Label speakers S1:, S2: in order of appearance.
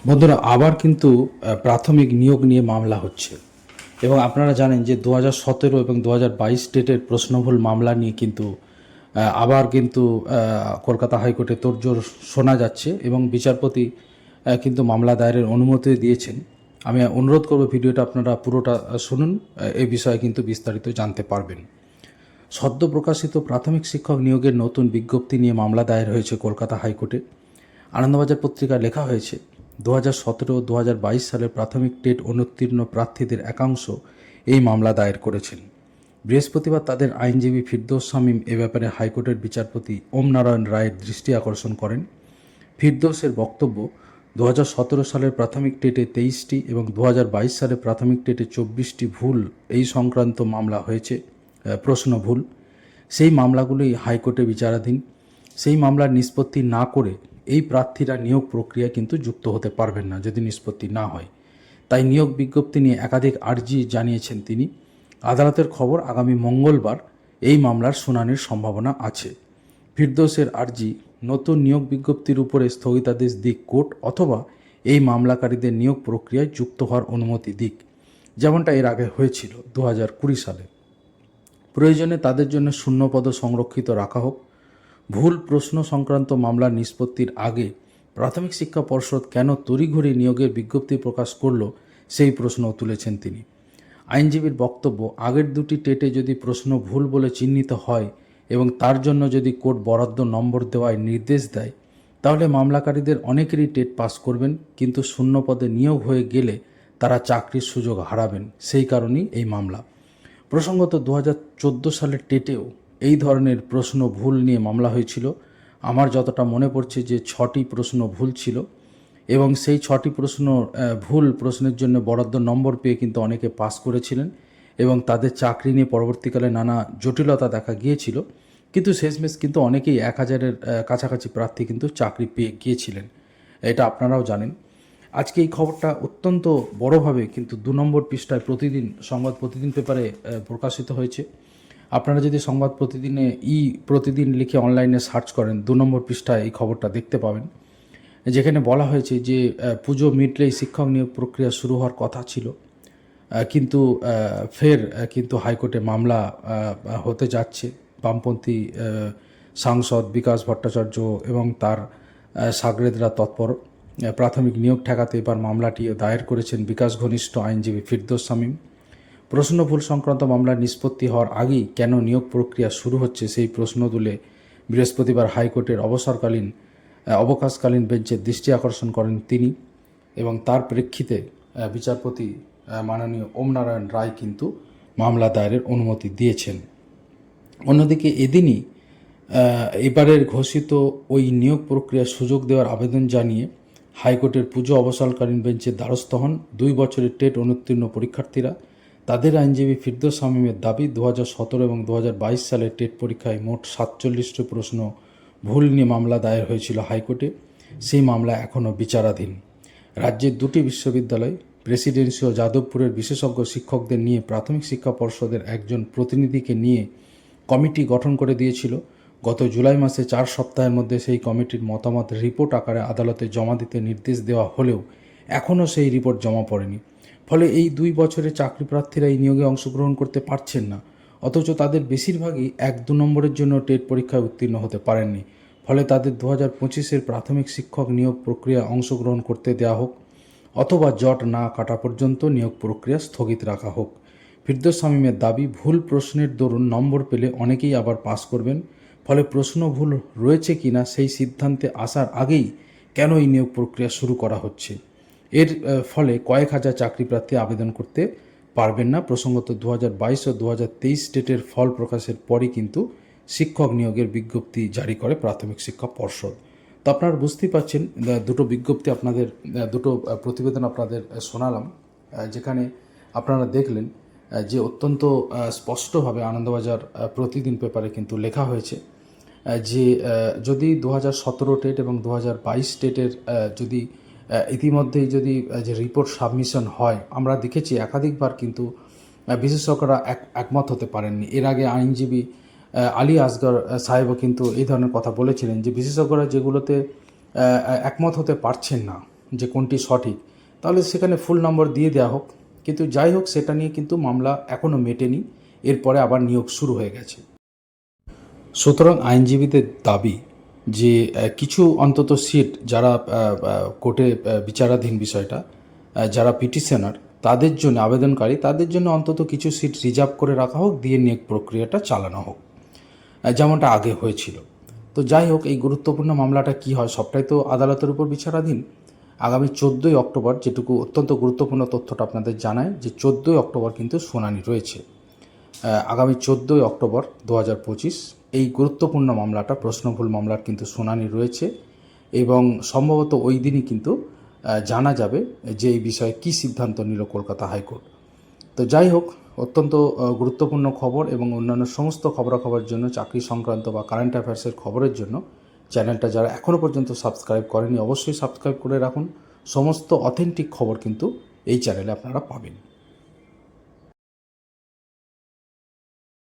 S1: বন্ধুরা আবার কিন্তু প্রাথমিক নিয়োগ নিয়ে মামলা হচ্ছে এবং আপনারা জানেন যে 2017 এবং 2022 ডেটের প্রশ্নভুল মামলা নিয়ে কিন্তু আবার কিন্তু কলকাতা হাইকোর্টে তোড়জোড় শোনা যাচ্ছে এবং বিচারপতি কিন্তু মামলা দায়েরের অনুমতি দিয়েছেন। আমি অনুরোধ করব ভিডিওটা আপনারা পুরোটা শুনুন, এই বিষয়ে কিন্তু বিস্তারিত জানতে পারবেন। সদ্য প্রকাশিত প্রাথমিক শিক্ষক নিয়োগের নতুন বিজ্ঞপ্তি নিয়ে মামলা দায়ের হয়েছে কলকাতা হাইকোর্টে। আনন্দবাজার পত্রিকায় লেখা হয়েছে, 2017-2022 সালের প্রাথমিক টেট অনুত্তীর্ণ প্রার্থীদের একাংশ এই মামলা দায়ের করেছেন। বৃহস্পতিবার তাদের আইনজীবী ফিরদৌস শামীম এ ব্যাপারে হাইকোর্টের বিচারপতি ওম নারায়ণ রায়ের দৃষ্টি আকর্ষণ করেন। ফিরদৌসের বক্তব্য, 2017 সালের প্রাথমিক টেটে 23টি এবং 2022 সালের প্রাথমিক টেটে 24টি ভুল এই সংক্রান্ত মামলা হয়েছে, প্রশ্ন ভুল। সেই মামলাগুলোই হাইকোর্টে বিচারাধীন। সেই মামলার নিষ্পত্তি না করে এই প্রার্থীরা নিয়োগ প্রক্রিয়া কিন্তু যুক্ত হতে পারবেন না যদি নিষ্পত্তি না হয়। তাই নিয়োগ বিজ্ঞপ্তি নিয়ে একাধিক আর্জি জানিয়েছেন তিনি। আদালতের খবর, আগামী মঙ্গলবার এই মামলার শুনানির সম্ভাবনা আছে। ফিরদৌসের আর্জি, নতুন নিয়োগ বিজ্ঞপ্তির উপরে স্থগিতাদেশ দিক কোর্ট, অথবা এই মামলাকারীদের নিয়োগ প্রক্রিয়ায় যুক্ত হওয়ার অনুমতি দিক, যেমনটা এর আগে হয়েছিল 2020 সালে। প্রয়োজনে তাদের জন্য শূন্যপদ সংরক্ষিত রাখা হোক। ভুল প্রশ্ন সংক্রান্ত মামলার নিষ্পত্তির আগে প্রাথমিক শিক্ষা পর্ষদ কেন তড়িঘড়ি নিয়োগের বিজ্ঞপ্তি প্রকাশ করল, সেই প্রশ্নও তুলেছেন তিনি। আইনজীবীর বক্তব্য, আগের দুটি টেটে যদি প্রশ্ন ভুল বলে চিহ্নিত হয় এবং তার জন্য যদি কোর্ট বরাদ্দ নম্বর দেওয়ায় নির্দেশ দেয়, তাহলে মামলাকারীদের অনেকেরই টেট পাস করবেন, কিন্তু শূন্য পদে নিয়োগ হয়ে গেলে তারা চাকরির সুযোগ হারাবেন। সেই কারণেই এই মামলা। প্রসঙ্গত 2014 সালের টেটেও এই ধরনের প্রশ্ন ভুল নিয়ে মামলা হয়েছিল। আমার যতটা মনে পড়ছে যে 6টি প্রশ্ন ভুল ছিল এবং সেই 6টি প্রশ্ন ভুল প্রশ্নের জন্য বরাদ্দ নম্বর পেয়ে কিন্তু অনেকে পাস করেছিলেন এবং তাদের চাকরি নিয়ে পরবর্তীকালে নানা জটিলতা দেখা গিয়েছিল, কিন্তু শেষমেশ কিন্তু অনেকেই 1000-এর কাছাকাছি প্রার্থী কিন্তু চাকরি পেয়ে গিয়েছিলেন। এটা আপনারাও জানেন। আজকে এই খবরটা অত্যন্ত বড়ভাবে কিন্তু 2 নম্বর পৃষ্ঠায় সংবাদ প্রতিদিন পেপারে প্রকাশিত হয়েছে। আপনারা যদি সংবাদ প্রতিদিন লিখে অনলাইনে সার্চ করেন, 2 নম্বর পৃষ্ঠায় এই খবরটা দেখতে পাবেন, যেখানে বলা হয়েছে যে পুজো মিটলেই শিক্ষক নিয়োগ প্রক্রিয়া শুরু হওয়ার কথা ছিল, কিন্তু ফের কিন্তু হাইকোর্টে মামলা হতে যাচ্ছে। বামপন্থী সাংসদ বিকাশ ভট্টাচার্য এবং তার সাগরেদরা তৎপর। প্রাথমিক নিয়োগ ঠেকাতে এবার মামলাটি দায়ের করেছেন বিকাশ ঘনিষ্ঠ আইনজীবী ফিরদৌস শামীম। প্রশ্ন ভুল সংক্রান্ত মামলার নিষ্পত্তি হওয়ার আগেই কেন নিয়োগ প্রক্রিয়া শুরু হচ্ছে, সেই প্রশ্ন তুলে বৃহস্পতিবার হাইকোর্টের অবকাশকালীন বেঞ্চের দৃষ্টি আকর্ষণ করেন তিনি এবং তার প্রেক্ষিতে বিচারপতি মাননীয় ওম নারায়ণ রায় কিন্তু মামলা দায়েরের অনুমতি দিয়েছেন। অন্যদিকে এদিনই এবারের ঘোষিত ওই নিয়োগ প্রক্রিয়ার সুযোগ দেওয়ার আবেদন জানিয়ে হাইকোর্টের পুজো অবসরকালীন বেঞ্চের দ্বারস্থ হন 2 বছরের টেট অনুত্তীর্ণ পরীক্ষার্থীরা। তাদের আইনজীবী ফিরদৌস শামীমের দাবি, 2017 এবং 2022 সালের টেট পরীক্ষায় মোট 47টি প্রশ্ন ভুল নিয়ে মামলা দায়ের হয়েছিল হাইকোর্টে। সেই মামলা এখনও বিচারাধীন। রাজ্যের 2টি বিশ্ববিদ্যালয়, প্রেসিডেন্সি ও যাদবপুরের বিশেষজ্ঞ শিক্ষকদের নিয়ে প্রাথমিক শিক্ষা পর্ষদের একজন প্রতিনিধিকে নিয়ে কমিটি গঠন করে দিয়েছিল। গত জুলাই মাসে 4 সপ্তাহের মধ্যে সেই কমিটির মতামত রিপোর্ট আকারে আদালতে জমা দিতে নির্দেশ দেওয়া হলেও এখনও সেই রিপোর্ট জমা পড়েনি। ফলে এই 2 বছরে চাকরি প্রার্থীরা এই নিয়োগে অংশগ্রহণ করতে পারছেন না, অথচ তাদের বেশিরভাগই 1-2 নম্বরের জন্য টেট পরীক্ষায় উত্তীর্ণ হতে পারেননি। ফলে তাদের 2025-এর প্রাথমিক শিক্ষক নিয়োগ প্রক্রিয়া অংশগ্রহণ করতে দেওয়া হোক, অথবা জট না কাটা পর্যন্ত নিয়োগ প্রক্রিয়া স্থগিত রাখা হোক। ফিরদৌস শামীমের দাবি, ভুল প্রশ্নের দরুন নম্বর পেলে অনেকেই আবার পাস করবেন। ফলে প্রশ্ন ভুল রয়েছে কিনা সেই সিদ্ধান্তে আসার আগেই কেন এই নিয়োগ প্রক্রিয়া শুরু করা হচ্ছে। এর ফলে কয়েক হাজার চাকরিপ্রার্থী আবেদন করতে পারবেন না। প্রসঙ্গত 2022 ও 2023 ডেটের ফল প্রকাশের পরই কিন্তু শিক্ষক নিয়োগের বিজ্ঞপ্তি জারি করে প্রাথমিক শিক্ষা পর্ষদ। তো আপনারা বুঝতেই পারছেন, দুটো বিজ্ঞপ্তি আপনাদের, দুটো প্রতিবেদন আপনাদের শোনালাম, যেখানে আপনারা দেখলেন যে অত্যন্ত স্পষ্টভাবে আনন্দবাজার প্রতিদিন পেপারে কিন্তু লেখা হয়েছে যে যদি 2017 টেট এবং 2022 টেটের যদি ইতিমধ্যেই যদি যে রিপোর্ট সাবমিশন হয়, আমরা দেখেছি একাধিকবার কিন্তু বিশেষজ্ঞরা একমত হতে পারেননি। এর আগে আইনজীবী আলী আসগর সাহেবও কিন্তু এই ধরনের কথা বলেছিলেন যে বিশেষজ্ঞরা যেগুলোতে একমত হতে পারছেন না, যে কোনটি সঠিক, তাহলে সেখানে ফুল নম্বর দিয়ে দেওয়া হোক। কিন্তু যাই হোক, সেটা নিয়ে কিন্তু মামলা এখনও মেটেনি, এরপরে আবার নিয়োগ শুরু হয়ে গেছে। সুতরাং আইনজীবীদের দাবি যে কিছু অন্তত সিট যারা কোর্টে বিচারাধীন বিষয়টা, যারা পিটিশনার তাদের জন্য, আবেদনকারী তাদের জন্য অন্তত কিছু সিট রিজার্ভ করে রাখা হোক, দিয়ে নিয়োগ প্রক্রিয়াটা চালানো হোক, যেমনটা আগে হয়েছিল। তো যাই হোক, এই গুরুত্বপূর্ণ মামলাটা কি হয়, সবটাই তো আদালতের উপর বিচারাধীন। আগামী 14ই অক্টোবর, যেটুকু অত্যন্ত গুরুত্বপূর্ণ তথ্যটা আপনাদের জানায়, যে 14ই অক্টোবর কিন্তু শুনানি রয়েছে। আগামী 14ই অক্টোবর 2025 এই গুরুত্বপূর্ণ মামলাটা, প্রশ্নভুল মামলার কিন্তু শুনানি রয়েছে, এবং সম্ভবত ওই দিনই কিন্তু জানা যাবে যে এই বিষয়ে কী সিদ্ধান্ত নিল কলকাতা হাইকোর্ট। তো যাই হোক, অত্যন্ত গুরুত্বপূর্ণ খবর এবং অন্যান্য সমস্ত খবরাখবরের জন্য, চাকরি সংক্রান্ত বা কারেন্ট অ্যাফেয়ার্সের খবরের জন্য চ্যানেলটা যারা এখনও পর্যন্ত সাবস্ক্রাইব করেনি, অবশ্যই সাবস্ক্রাইব করে রাখুন। সমস্ত অথেন্টিক খবর কিন্তু এই চ্যানেলে আপনারা পাবেন।